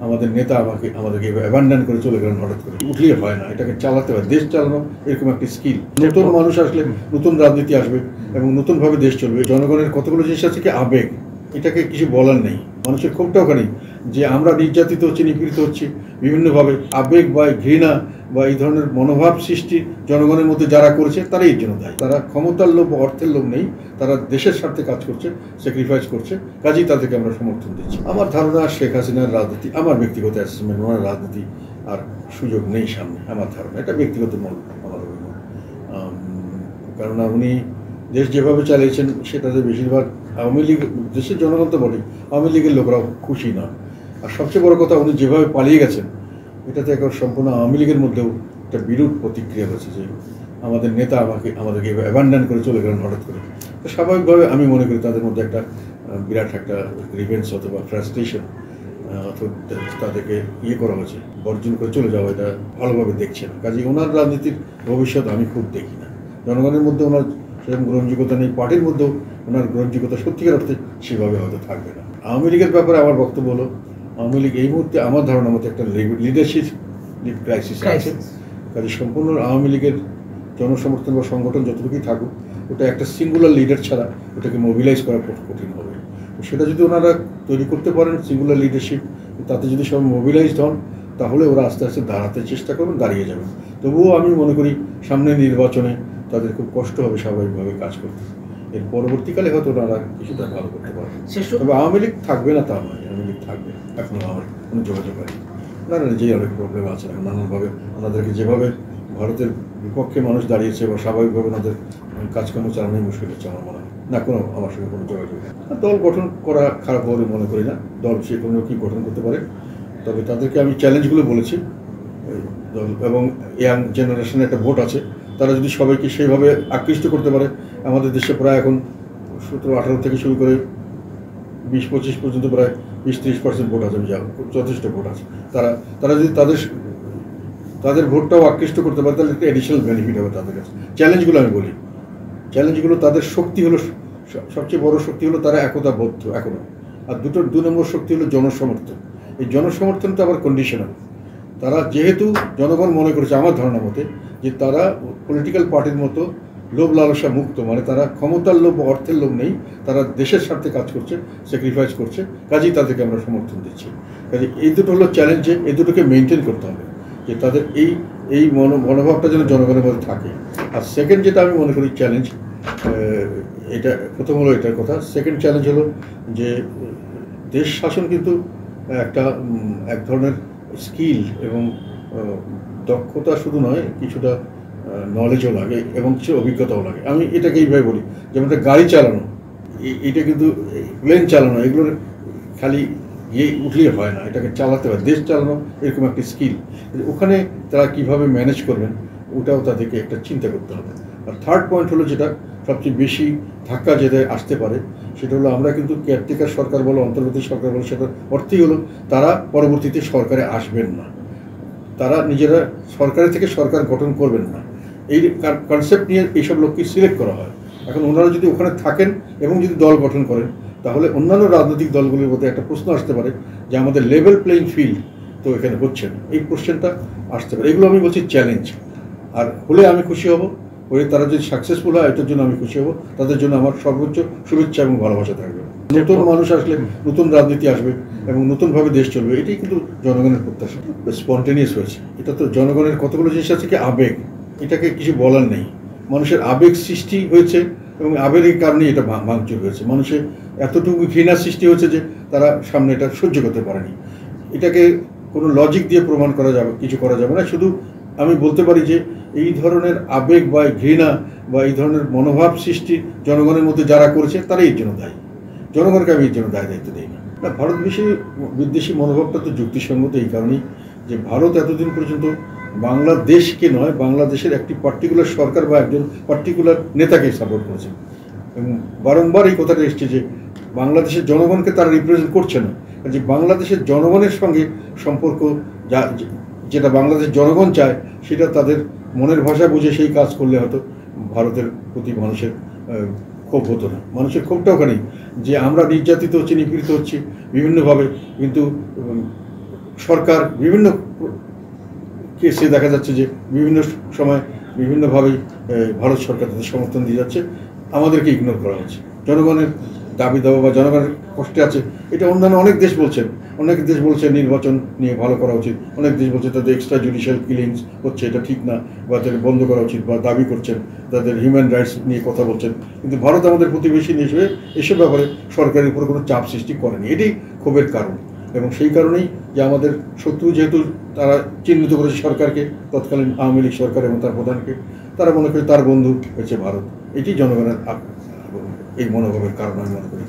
আমাদের নেতা আমাদেরকে অ্যাবান্ডন করে চলে গেলেন হঠাৎ করে, উঠলেই হয় না, এটাকে চালাতে হয়। দেশ চালানো এরকম একটি স্কিল। নতুন মানুষ আসলে নতুন রাজনীতি আসবে এবং নতুনভাবে দেশ চলবে। জনগণের কতগুলো জিনিস আছে কি আবেগ, এটাকে কিছু বলার নেই। মানুষের ক্ষোভটা ওখানেই যে আমরা নির্যাতিত হচ্ছি, নিপীড়িত হচ্ছি বিভিন্নভাবে। আবেগ বা ঘৃণা বা এই ধরনের মনোভাব সৃষ্টি জনগণের মধ্যে যারা করেছে তারাই এর জন্য দায়ী। তারা ক্ষমতার লোভ বা অর্থের লোভ নেই, তারা দেশের স্বার্থে কাজ করছে, স্যাক্রিফাইস করছে, কাজেই তাদেরকে আমরা সমর্থন দিচ্ছি। আমার ধারণা শেখ হাসিনার রাজনীতি, আমার ব্যক্তিগত অ্যাসেসমেন্ট, ওনার রাজনীতি আর সুযোগ নেই সামনে। আমার ধারণা, এটা ব্যক্তিগত মত, আমার অভিমত। কেননা উনি দেশ যেভাবে চালিয়েছেন সেটাতে বেশিরভাগ আওয়ামী লীগ, দেশের জনগণ তো বটেই, আওয়ামী লীগের লোকরাও খুশি নয়। আর সবচেয়ে বড় কথা, উনি যেভাবে পালিয়ে গেছেন এটাতে একবার সম্পূর্ণ আওয়ামী লীগের মধ্যেও একটা বিরূপ প্রতিক্রিয়া হয়েছে যে আমাদের নেতা আমাদেরকে অ্যাবান্ডন করে চলে গেলেন হঠাৎ করে। তো স্বাভাবিকভাবে আমি মনে করি তাদের মধ্যে একটা বিরাট একটা রিভেন্স অথবা ফ্রাস্ট্রেশন অথবা তাদেরকে করা হয়েছে, বর্জন করে চলে যাওয়া, এটা ভালোভাবে দেখছে না। কাজে ওনার রাজনীতির ভবিষ্যৎ আমি খুব দেখি না। জনগণের মধ্যে ওনার সেরকম গ্রহণযোগ্যতা নেই, পার্টির মধ্যেও ওনার গ্রহণযোগ্যতা সত্যিকার অর্থে সেভাবে হয়তো থাকবে না। আওয়ামী লীগের ব্যাপারে আমার বক্তব্য হলো, আওয়ামী লীগ এই মুহূর্তে আমার ধারণা মতো একটা লিডারশিপ ক্রাইসিস আছে। কাজে সম্পূর্ণ আওয়ামী লীগের জনসমর্থন বা সংগঠন যতটুকুই থাকুক, ওটা একটা সিঙ্গুলার লিডার ছাড়া ওটাকে মোবিলাইজ করা কঠিন হবে। সেটা যদি ওনারা তৈরি করতে পারেন সিঙ্গুলার লিডারশিপ, তাতে যদি সবাই মোবিলাইজড হন, তাহলে ওরা আস্তে আস্তে দাঁড়াতে চেষ্টা করবেন, দাঁড়িয়ে যাবেন। তবুও আমি মনে করি সামনে নির্বাচনে তাদের খুব কষ্ট হবে স্বাভাবিকভাবে কাজ করতে। এর পরবর্তীকালে হয়তো ওনারা কিছুটা ভালো করতে পারবে। তবে আওয়ামী লীগ থাকবে না তা নয়, আওয়ামী লীগ থাকবে, এখনও আমার কোনো যোগাযোগ হয়নি। ওনারা নিজেই অনেক প্রবলেম আছে, নানানভাবে ওনাদেরকে যেভাবে ভারতের বিপক্ষে মানুষ দাঁড়িয়েছে বা স্বাভাবিকভাবে ওনাদের কাজকর্ম চালানোই মুশকিল হচ্ছে আমার মনে হয়। না, কোনো আমার সঙ্গে কোনো যোগাযোগ নেই। দল গঠন করা খারাপ বলে মনে করি না, দল সে কোনো কি গঠন করতে পারে। তবে তাদেরকে আমি চ্যালেঞ্জগুলো বলেছি, দল এবং ইয়াং জেনারেশনের একটা ভোট আছে, তারা যদি সবাইকে সেইভাবে আকৃষ্ট করতে পারে। আমাদের দেশে প্রায় এখন 17-18 থেকে শুরু করে 20-25 পর্যন্ত প্রায় 20-30% ভোট আছে, যথেষ্ট ভোট আছে। তারা যদি তাদের ভোটটাও আকৃষ্ট করতে পারে, তাহলে একটা এডিশনাল বেনিফিট হবে তাদের কাছে। চ্যালেঞ্জগুলো আমি বলি, চ্যালেঞ্জগুলো তাদের শক্তি হলো, সবচেয়ে বড় শক্তি হলো তারা একতাবদ্ধ এখনও। আর দু নম্বর শক্তি হলো জনসমর্থন। এই জনসমর্থনটা আবার কন্ডিশনাল। তারা যেহেতু জনগণ মনে করেছে আমার ধারণা মতে যে তারা পলিটিক্যাল পার্টির মতো লোভ লালসা মুক্ত, মানে তারা ক্ষমতার লোভ অর্থের লোভ নেই, তারা দেশের স্বার্থে কাজ করছে, স্যাক্রিফাইস করছে, কাজেই তাদেরকে আমরা সমর্থন দিচ্ছি। কাজে এই দুটো হলো চ্যালেঞ্জে, এই দুটোকে মেনটেন করতে হবে যে তাদের এই মনোভাবটা যেন জনগণের মধ্যে থাকে। আর সেকেন্ড যেটা আমি মনে করি চ্যালেঞ্জ, এটা প্রথম হলো এটার কথা। সেকেন্ড চ্যালেঞ্জ হলো যে দেশ শাসন কিন্তু এক ধরনের স্কিল এবং দক্ষতা শুধু নয়, কিছুটা নলেজও লাগে এবং কিছু অভিজ্ঞতাও লাগে। আমি এটাকে এইভাবে বলি, যেমন একটা গাড়ি চালানো, এটা কিন্তু প্লেন চালানো, এগুলোর খালি উঠলেই হয় না, এটাকে চালাতে হয়। দেশ চালানো এরকম একটি স্কিল, ওখানে তারা কীভাবে ম্যানেজ করবেন ওটাও তাদেরকে একটা চিন্তা করতে হবে। আর থার্ড পয়েন্ট হলো যেটা সবচেয়ে বেশি ধাক্কা যেটা আসতে পারে, সেটা হলো আমরা কিন্তু কেয়ারটেকার সরকার বলো, অন্তর্বর্তী সরকার বলো, সেটার অর্থই হলো তারা পরবর্তীতে সরকারে আসবেন না, তারা নিজেরা সরকারের থেকে সরকার গঠন করবেন না। এই কনসেপ্ট নিয়ে এইসব লোককে সিলেক্ট করা হয়। এখন ওনারা যদি ওখানে থাকেন এবং যদি দল গঠন করেন, তাহলে অন্যান্য রাজনৈতিক দলগুলির মধ্যে একটা প্রশ্ন আসতে পারে যে আমাদের লেভেল প্লেইং ফিল্ড তো এখানে হচ্ছে না, এই কোশ্চেনটা আসতে পারে। এগুলো আমি বলছি চ্যালেঞ্জ। আর হলে আমি খুশি হব, হলে তারা যদি সাকসেসফুল হয় এটার জন্য আমি খুশি হব, তাদের জন্য আমার সর্বোচ্চ শুভেচ্ছা এবং ভালোবাসা থাকবে। নতুন মানুষ আসলে নতুন রাজনীতি আসবে এবং নতুনভাবে দেশ চলবে, এটাই কিন্তু জনগণের প্রত্যাশা। স্পন্টেনিয়াস হয়েছে, এটা তো জনগণের কতগুলো জিনিস আছে কি আবেগ, এটাকে কিছু বলার নেই। মানুষের আবেগ সৃষ্টি হয়েছে এবং আবেগের কারণেই এটা ভাঙচুর হয়েছে। মানুষের এতটুকু ঘৃণা সৃষ্টি হয়েছে যে তারা সামনে এটা সহ্য করতে পারেনি। এটাকে কোনো লজিক দিয়ে প্রমাণ করা যাবে, কিছু করা যাবে না। শুধু আমি বলতে পারি যে এই ধরনের আবেগ বা ঘৃণা বা এই ধরনের মনোভাব সৃষ্টি জনগণের মধ্যে যারা করেছে তারাই এর জন্য দায়ী। জনগণকে আমি এর জন্য দায়িত্ব দিই না। ভারত বিদ্বেষী মনোভাবটা তো যুক্তিসঙ্গত এই কারণেই যে ভারত এতদিন পর্যন্ত বাংলাদেশকে নয়, বাংলাদেশের একটি পার্টিকুলার সরকার বা একজন পার্টিকুলার নেতাকে সাপোর্ট করেছে এবং বারংবার এই কথাটা এসছে যে বাংলাদেশের জনগণকে তারা রিপ্রেজেন্ট করছে না। যে বাংলাদেশের জনগণের সঙ্গে সম্পর্ক যেটা বাংলাদেশের জনগণ চায়, সেটা তাদের মনের ভাষা বুঝে সেই কাজ করলে হয়তো ভারতের প্রতি মানুষের ক্ষোভ হতো না। মানুষের ক্ষোভটা ওখানেই যে আমরা নির্যাতিত হচ্ছি, নিপীড়িত হচ্ছি বিভিন্নভাবে, কিন্তু সরকার বিভিন্ন কেসে দেখা যাচ্ছে যে বিভিন্ন সময় বিভিন্নভাবেই ভারত সরকার তাদের সমর্থন দিয়ে যাচ্ছে, আমাদেরকে ইগনোর করা হচ্ছে। জনগণের দাবি দাবা বা জনগণের কষ্টে আছে, এটা অন্যান্য অনেক দেশ বলছেন, নির্বাচন নিয়ে ভালো করা উচিত, অনেক দেশ বলছে তাদের এক্সট্রা জুডিশিয়াল কিলিংস হচ্ছে, এটা ঠিক না, বা তাদের বন্ধ করা উচিত, বা দাবি করছেন, তাদের হিউম্যান রাইটস নিয়ে কথা বলছেন। কিন্তু ভারত আমাদের প্রতিবেশী হিসেবে এসব ব্যাপারে সরকারের উপরে কোনো চাপ সৃষ্টি করেনি, এটাই ক্ষোভের কারণ। এবং সেই কারণেই যে আমাদের শত্রু যেহেতু তারা চিহ্নিত করেছে সরকারকে, তৎকালীন আওয়ামী লীগ সরকার এবং তার প্রধানকে, তারা মনে করে তার বন্ধু হচ্ছে ভারত। এটি জনগণের এই মনোভাবের কারণ আমি মনে করি।